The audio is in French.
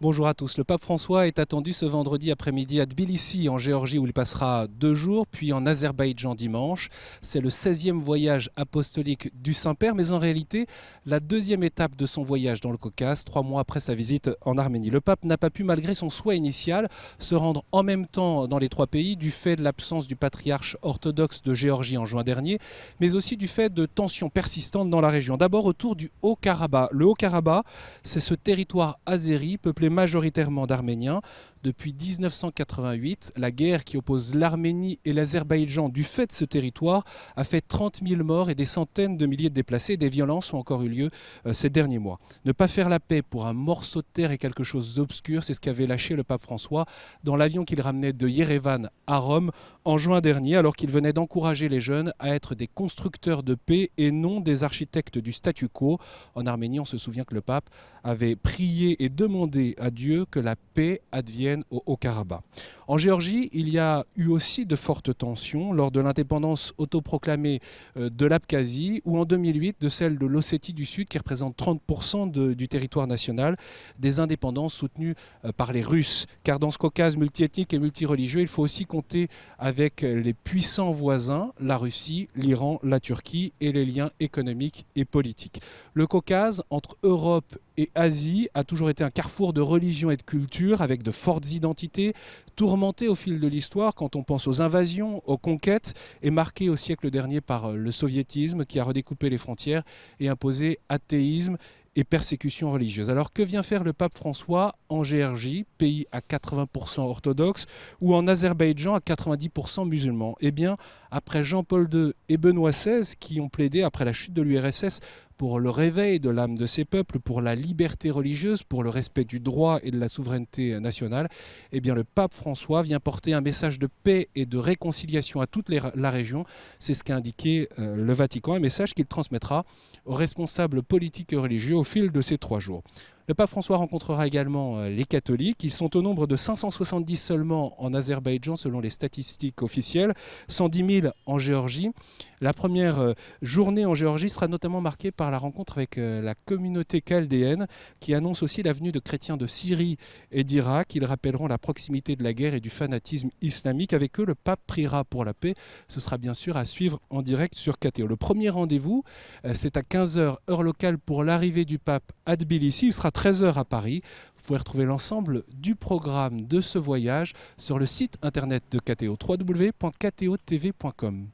Bonjour à tous. Le pape François est attendu ce vendredi après-midi à Tbilissi, en Géorgie, où il passera 2 jours, puis en Azerbaïdjan dimanche. C'est le 16e voyage apostolique du Saint-Père, mais en réalité, la deuxième étape de son voyage dans le Caucase, 3 mois après sa visite en Arménie. Le pape n'a pas pu, malgré son souhait initial, se rendre en même temps dans les 3 pays, du fait de l'absence du patriarche orthodoxe de Géorgie en juin dernier, mais aussi du fait de tensions persistantes dans la région. D'abord autour du Haut-Karabakh. Le Haut-Karabakh, c'est ce territoire azéri peuplé majoritairement d'Arméniens. Depuis 1988, la guerre qui oppose l'Arménie et l'Azerbaïdjan du fait de ce territoire a fait 30 000 morts et des centaines de milliers de déplacés. Des violences ont encore eu lieu ces derniers mois. Ne pas faire la paix pour un morceau de terre est quelque chose d'obscur, c'est ce qu'avait lâché le pape François dans l'avion qu'il ramenait de Yerevan à Rome en juin dernier, alors qu'il venait d'encourager les jeunes à être des constructeurs de paix et non des architectes du statu quo. En Arménie, on se souvient que le pape avait prié et demandé à Dieu que la paix advienne au Haut-Karabakh. En Géorgie, il y a eu aussi de fortes tensions lors de l'indépendance autoproclamée de l'Abkhazie ou en 2008 de celle de l'Ossétie du Sud qui représente 30% du territoire national, des indépendances soutenues par les Russes. Car dans ce Caucase multiethnique et multireligieux, il faut aussi compter avec les puissants voisins, la Russie, l'Iran, la Turquie et les liens économiques et politiques. Le Caucase, entre Europe et Asie, a toujours été un carrefour de religion et de culture avec de fortes identités, tourmentées au fil de l'histoire quand on pense aux invasions, aux conquêtes, et marquées au siècle dernier par le soviétisme qui a redécoupé les frontières et imposé athéisme et persécution religieuse. Alors que vient faire le pape François en Géorgie, pays à 80% orthodoxe, ou en Azerbaïdjan à 90% musulmans? Eh bien, après Jean-Paul II et Benoît XVI, qui ont plaidé après la chute de l'URSS pour le réveil de l'âme de ces peuples, pour la liberté religieuse, pour le respect du droit et de la souveraineté nationale, eh bien le pape François vient porter un message de paix et de réconciliation à toute la région. C'est ce qu'a indiqué le Vatican, un message qu'il transmettra aux responsables politiques et religieux au fil de ces 3 jours. Le pape François rencontrera également les catholiques. Ils sont au nombre de 570 seulement en Azerbaïdjan selon les statistiques officielles, 110 000 en Géorgie. La première journée en Géorgie sera notamment marquée par la rencontre avec la communauté chaldéenne qui annonce aussi la venue de chrétiens de Syrie et d'Irak. Ils rappelleront la proximité de la guerre et du fanatisme islamique. Avec eux, le pape priera pour la paix. Ce sera bien sûr à suivre en direct sur KTO. Le premier rendez-vous, c'est à 15h heure locale pour l'arrivée du pape à Tbilissi. Il sera 13h à Paris. Vous pouvez retrouver l'ensemble du programme de ce voyage sur le site internet de KTO, www.ktotv.com.